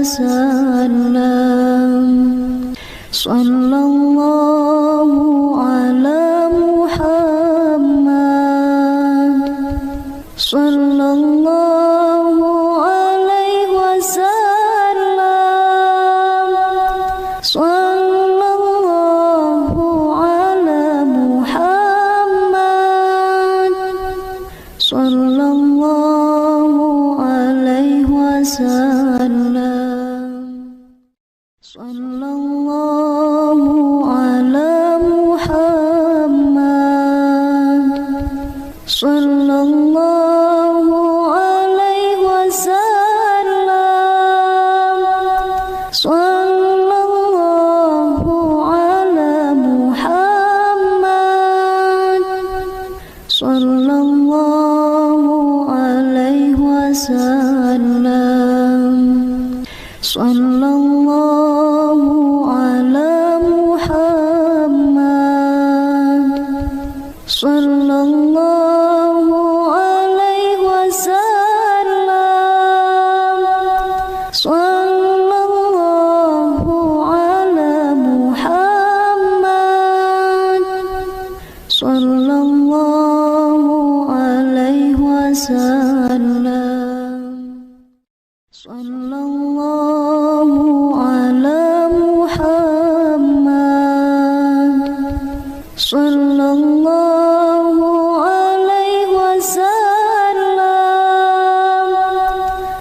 wasallam. Sallallahu ala Muhammad, sallallahu alaihi wasallam. Sallallahu ala Muhammad, sallallahu alaihi wasallam. Sallallahu ala Muhammad, sallallahu alaihi wasallam. Sallallahu ala Muhammad, sallallahu alaihi wasallam. Sallallahu ala Muhammad, sallallahu alaihi wasallam. Sallallahu ala Muhammad, sallallahu alaihi wasallam. Sallallahu ala Muhammad, sallallahu alaihi wasallam.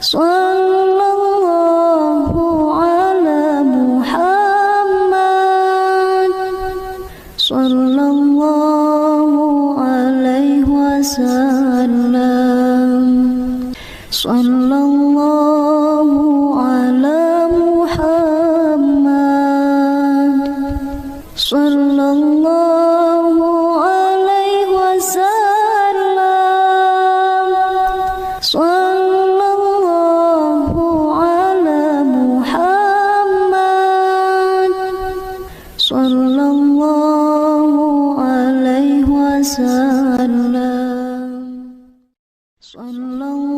Sallallahu ala Muhammad, sallallahu alaihi wasallam. Sallallahu ala Muhammad, sallallahu alaihi wasallam. Sallallahu ala Muhammad, sallallahu alaihi wasallam. Sallallahu ala Muhammad, sallallahu alaihi wasallam. Sallallahu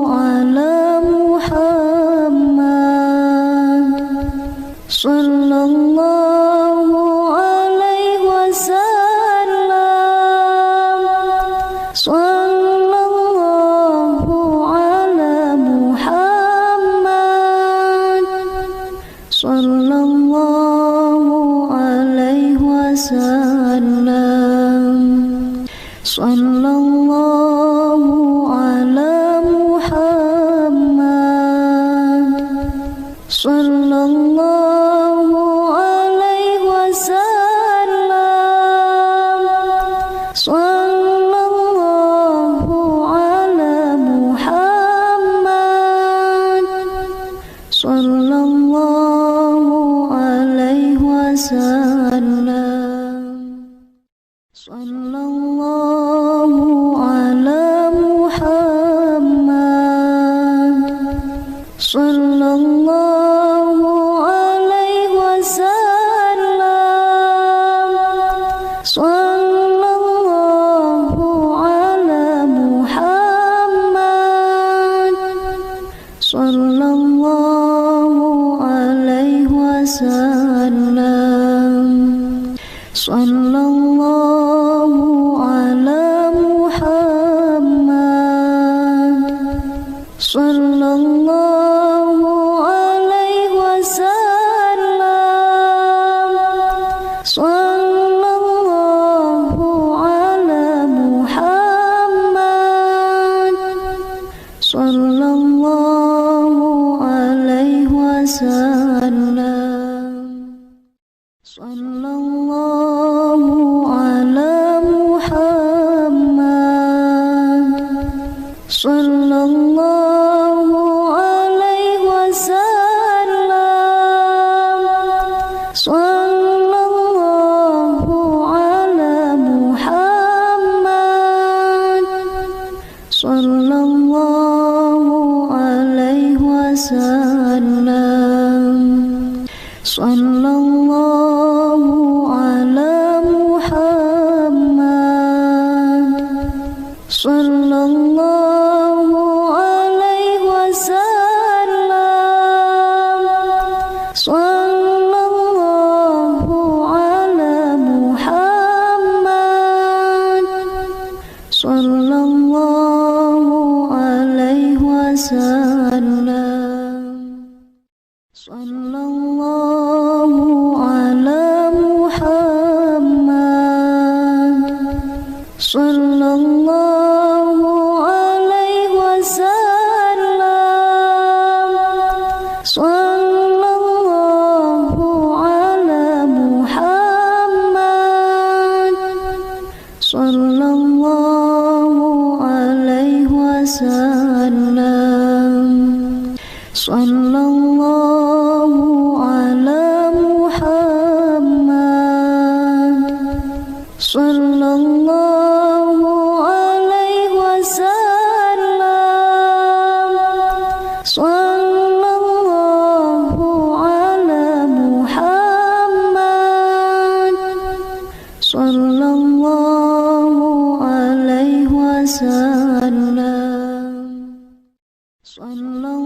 ala Muhammad, sallallahu alaihi wasallam. Sallallahu ala Muhammad, sallallahu alaihi wasallam. Sallallahu ala Muhammad, sallallahu alaihi wasallam. Sallallahu ala Muhammad, sallallahu alaihi wasallam. Sallallahu ala Muhammad, sallallahu alaihi wasallam. Sallallahu ala Muhammad, sallallahu alaihi wasallam. Sallallahu ala Muhammad, sallallahu alaihi wasallam. Sallallahu ala Muhammad, sallallahu alaihi wasallam. Sallallahu ala Muhammad, sallallahu alaihi wasallam. Sallallahu ala Muhammad, sallallahu alaihi wasallam. Sallallahu ala Muhammad. Sallallahu alaihi wasallam. Sallallahu ala Muhammad. Sallallahu alaihi wasallam. Sallallahu ala Muhammad. Sallallahu alaihi wasallam. Sallallahu ala Muhammad. Sallallahu alaihi wasallam. Sallallahu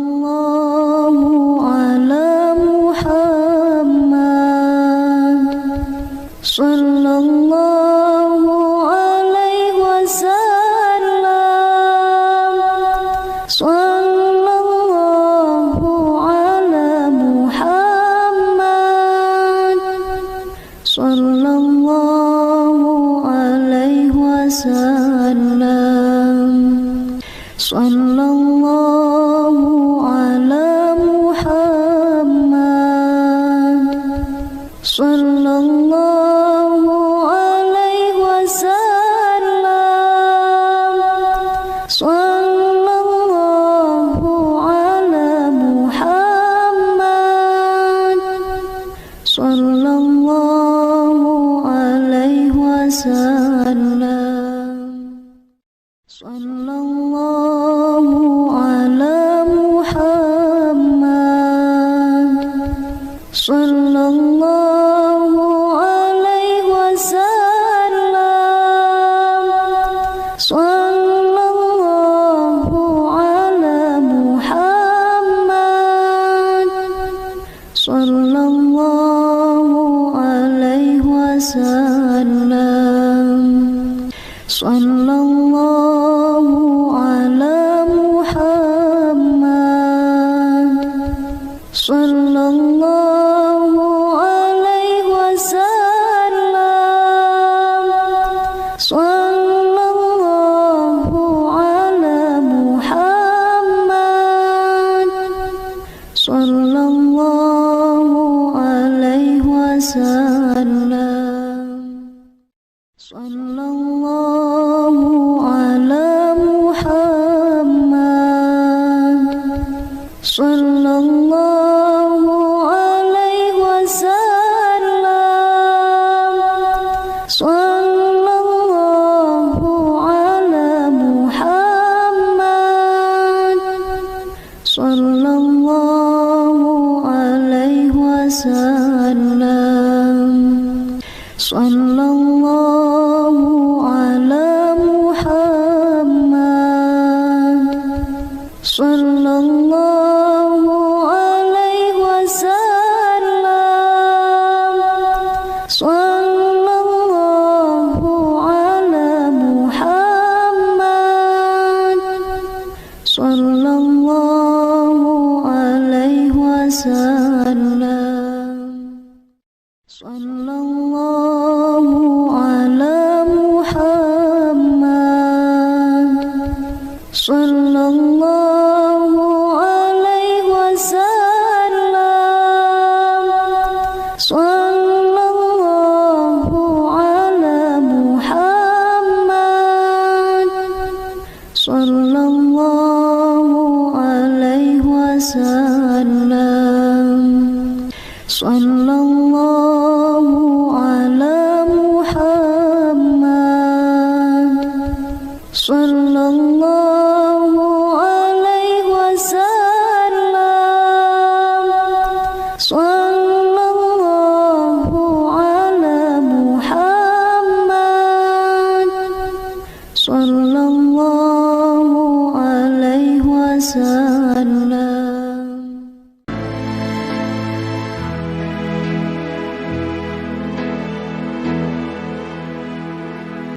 ala Muhammad. Sallallahu alaihi wasallam. Sallallahu ala Muhammad. Sallallahu alaihi wasallam. Sallallahu ala Muhammad. Sallallahu alaihi wasallam. Sallallahu ala Muhammad. Sallallahu alaihi wasallam. Sallallahu ala Muhammad. Sallallahu alaihi wasallam. Sallallahu ala Muhammad. Sallallahu alaihi wasallam. Sallallahu ala Muhammad. Sallallahu alaihi wasallam. Sallallahu ala Muhammad. Sallallahu alaihi wasallam. Sallallahu ala Muhammad. Sallallahu alaihi wasallam. Sallallahu ala Muhammad. Sallallahu alaihi wasallam. Sallallahu ala Muhammad. Sallallahu alaihi wasallam. Sallallahu ala Muhammad. Sallallahu alaihi wasallam. Sallallahu ala Muhammad. Sallallahu alaihi wasallam. Sallallahu ala Muhammad. Sallallahu alaihi wasallam. Sallallahu ala Muhammad. Sallallahu alaihi wasallam. Sallallahu ala Muhammad. Sallallahu alaihi wasallam.